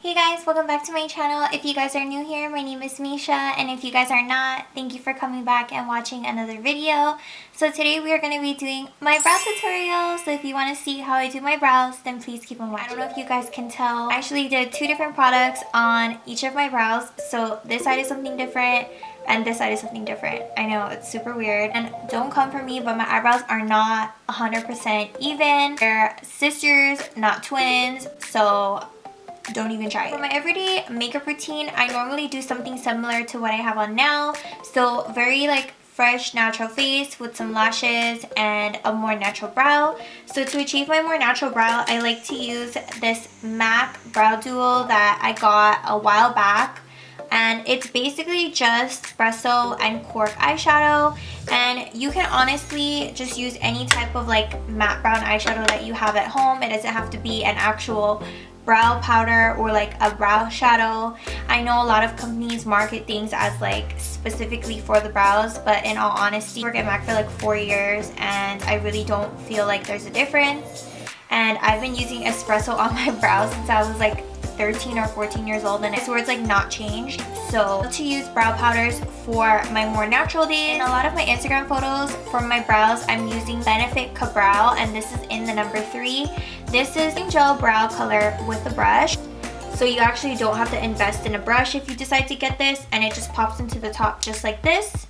Hey guys, welcome back to my channel. If you guys are new here, my name is Misha, and if you guys are not, thank you for coming back and watching another video. So today we are going to be doing my brow tutorial. So if you want to see how I do my brows, then please keep on watching. I don't know if you guys can tell, I actually did two different products on each of my brows. So this side is something different and this side is something different. I know, it's super weird. And don't come for me, but my eyebrows are not 100% even. They're sisters, not twins. So don't even try it. For my everyday makeup routine, I normally do something similar to what I have on now. So very like fresh natural face with some lashes and a more natural brow. So to achieve my more natural brow, I like to use this MAC brow duo that I got a while back. And it's basically just espresso and cork eyeshadow, and you can honestly just use any type of like matte brown eyeshadow that you have at home. It doesn't have to be an actual brow powder or like a brow shadow. I know a lot of companies market things as like specifically for the brows, but in all honesty, I worked at MAC for like 4 years and I really don't feel like there's a difference. And I've been using espresso on my brows since I was like 13 or 14 years old, and I swear it's like not changed. So to use brow powders for my more natural days. In a lot of my Instagram photos for my brows, I'm using Benefit Ka-Brow, and this is in the number 3. This is gel brow color with a brush. So you actually don't have to invest in a brush if you decide to get this, and it just pops into the top just like this.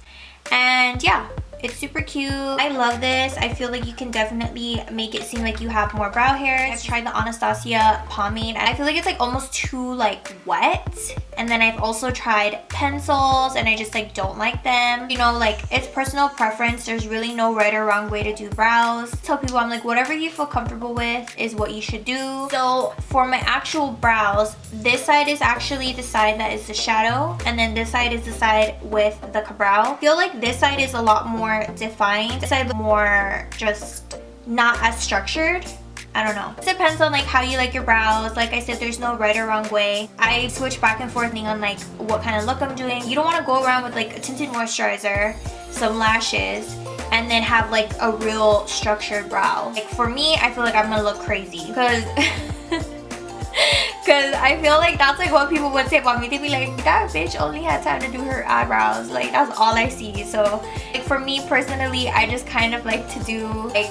And yeah, it's super cute. I love this. I feel like you can definitely make it seem like you have more brow hairs. I've tried the Anastasia pomade and I feel like it's like almost too like wet. And then I've also tried pencils and I just like don't like them. You know, like it's personal preference. There's really no right or wrong way to do brows. I tell people, I'm like, whatever you feel comfortable with is what you should do. So for my actual brows, this side is actually the side that is the shadow, and then this side is the side with the Ka-Brow. I feel like this side is a lot more defined. This side more just not as structured. I don't know. It depends on like how you like your brows. Like I said, there's no right or wrong way. I switch back and forth on like what kind of look I'm doing. You don't want to go around with like a tinted moisturizer, some lashes, and then have like a real structured brow. Like for me, I feel like I'm gonna look crazy because I feel like that's like what people would say about me. They'd be like, that bitch only had time to do her eyebrows. Like that's all I see. So like for me personally, I just kind of like to do like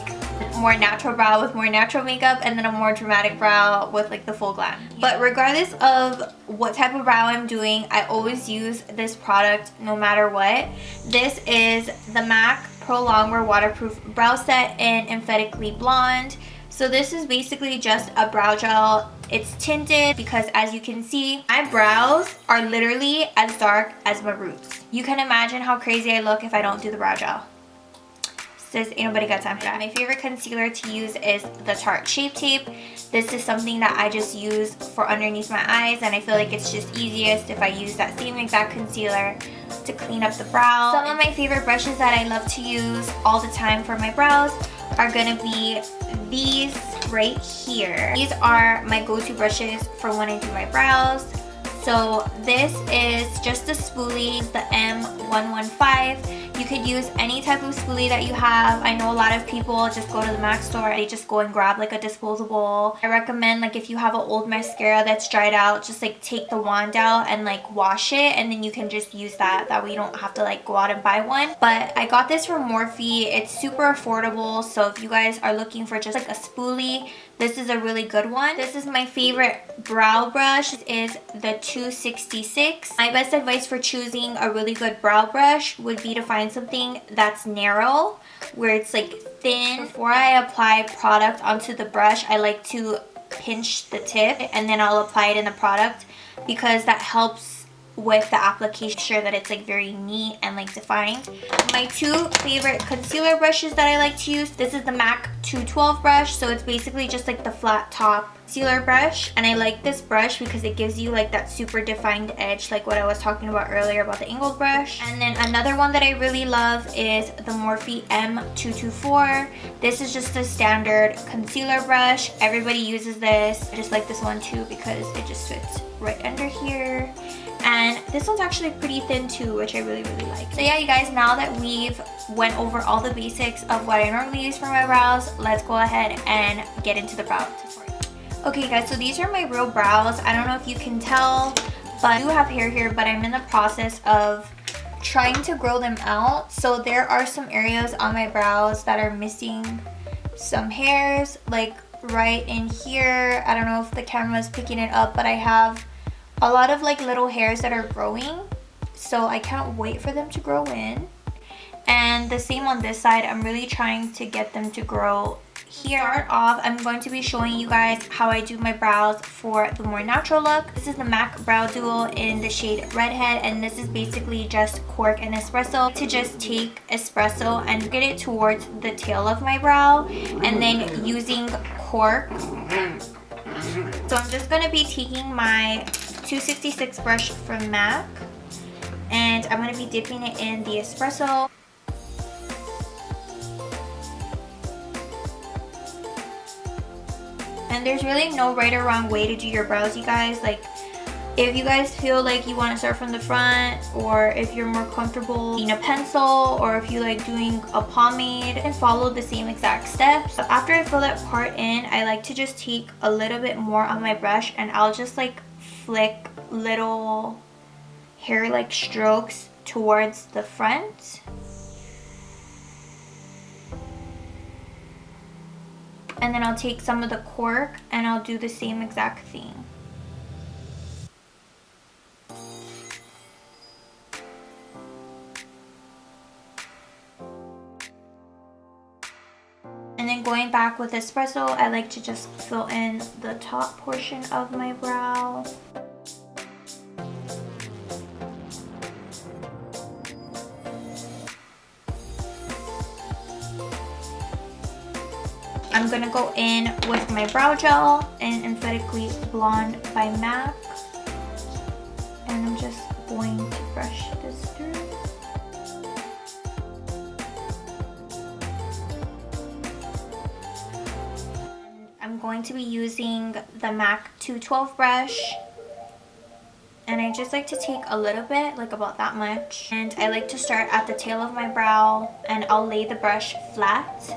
more natural brow with more natural makeup, and then a more dramatic brow with like the full glam. But regardless of what type of brow I'm doing, I always use this product no matter what. This is the MAC Pro Longwear Waterproof Brow Set in Emphatically Blonde. So this is basically just a brow gel. It's tinted because as you can see, my brows are literally as dark as my roots. You can imagine how crazy I look if I don't do the brow gel. Sis, ain't nobody got time for that. My favorite concealer to use is the Tarte Shape Tape. This is something that I just use for underneath my eyes, and I feel like it's just easiest if I use that same exact concealer to clean up the brow. Some of my favorite brushes that I love to use all the time for my brows are gonna be these right here. These are my go-to brushes for when I do my brows. So this is just a spoolie, the M115. You could use any type of spoolie that you have. I know a lot of people just go to the MAC store, they just go and grab like a disposable. I recommend like if you have an old mascara that's dried out, just like take the wand out and like wash it, and then you can just use that. That way you don't have to like go out and buy one. But I got this from Morphe. It's super affordable, so if you guys are looking for just like a spoolie, this is a really good one. This is my favorite brow brush. This is the 266. My best advice for choosing a really good brow brush would be to find something that's narrow, where it's like thin. Before I apply product onto the brush, I like to pinch the tip and then I'll apply it in the product, because that helps with the application, sure that it's like very neat and like defined. My two favorite concealer brushes that I like to use, this is the MAC 212 brush. So it's basically just like the flat top concealer brush, and I like this brush because it gives you like that super defined edge, like what I was talking about earlier about the angled brush. And then another one that I really love is the Morphe M224. This is just a standard concealer brush. Everybody uses this. I just like this one too because it just fits right under here. And this one's actually pretty thin too, which I really like. So yeah, you guys, now that we've went over all the basics of what I normally use for my brows, let's go ahead and get into the brow tutorial. Okay guys, so these are my real brows. I don't know if you can tell, but I do have hair here, but I'm in the process of trying to grow them out. So there are some areas on my brows that are missing some hairs, like right in here. I don't know if the camera is picking it up, but I have a lot of like little hairs that are growing, so I can't wait for them to grow in. And the same on this side. I'm really trying to get them to grow here. To start off, I'm going to be showing you guys how I do my brows for the more natural look. This is the MAC Brow Duo in the shade Redhead, and this is basically just cork and espresso. To just take espresso and get it towards the tail of my brow, and then using cork. So I'm just going to be taking my 266 brush from MAC, and I'm going to be dipping it in the espresso. And there's really no right or wrong way to do your brows, you guys. Like, if you guys feel like you want to start from the front, or if you're more comfortable using a pencil, or if you like doing a pomade, and follow the same exact steps. So after I fill that part in, I like to just take a little bit more on my brush, and I'll just like flick little hair like strokes towards the front. And then I'll take some of the cork and I'll do the same exact thing. And then going back with espresso, I like to just fill in the top portion of my brow. I'm gonna go in with my brow gel and Emphatically Blonde by MAC, and I'm just going to brush this through. I'm going to be using the MAC 212 brush, and I just like to take a little bit, like about that much, and I like to start at the tail of my brow, and I'll lay the brush flat.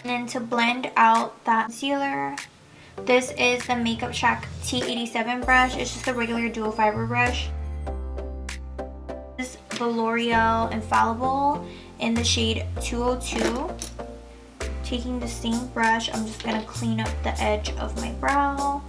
And then to blend out that concealer, this is the Makeup Shack T87 brush. It's just a regular dual fiber brush. This is the L'Oreal Infallible in the shade 202. Taking the same brush, I'm just going to clean up the edge of my brow.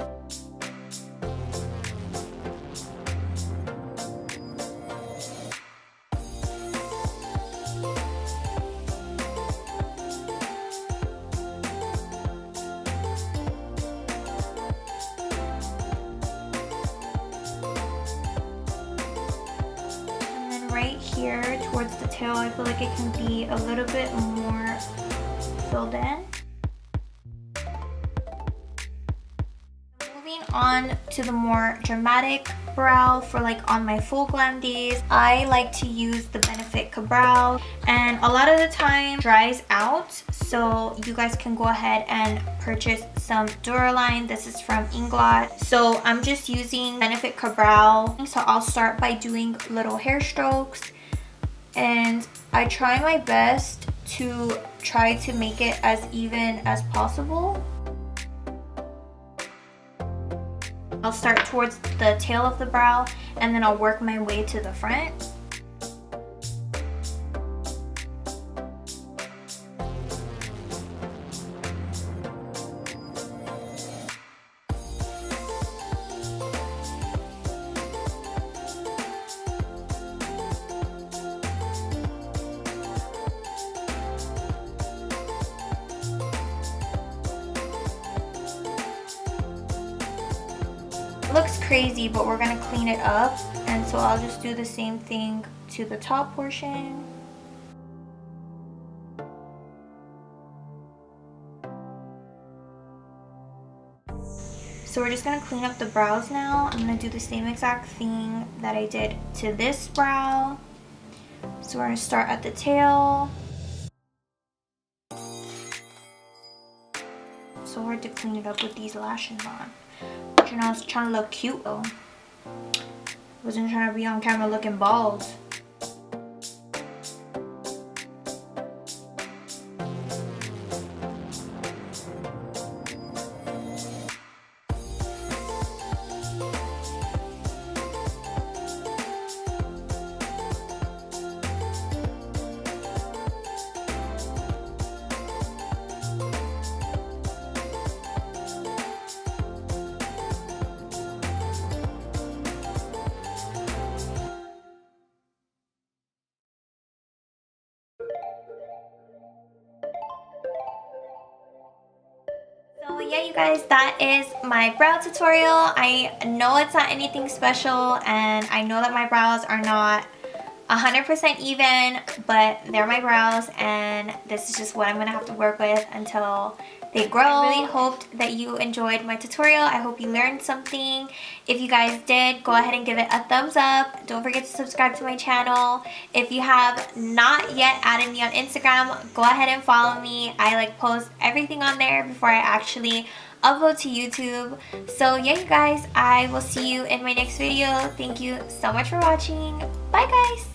Right here towards the tail, I feel like it can be a little bit more filled in. Moving on to the more dramatic brow for like on my full glam days, I like to use the Benefit Ka-Brow, and a lot of the time dries out, so you guys can go ahead and purchase some DURALINE. This is from IGLOT. So I'm just using Benefit Ka-Brow. So I'll start by doing little hair strokes, and I try my best to try to make it as even as possible. I'll start towards the tail of the brow, and then I'll work my way to the front. It looks crazy, but we're gonna clean it up, and so I'll just do the same thing to the top portion. So we're just gonna clean up the brows now. I'm gonna do the same exact thing that I did to this brow. So we're gonna start at the tail. So hard to clean it up with these lashes on. But you know, I was trying to look cute though. Wasn't trying to be on camera looking bald. So yeah, you guys, that is my brow tutorial. I know it's not anything special, and I know that my brows are not 100% even, but they're my brows, and this is just what I'm gonna have to work with until they grow. I really hoped that you enjoyed my tutorial. I hope you learned something. If you guys did, go ahead and give it a thumbs up. Don't forget to subscribe to my channel. If you have not yet added me on Instagram, go ahead and follow me. I like post everything on there before I actually upload to YouTube. So yeah, you guys, I will see you in my next video. Thank you so much for watching. Bye guys.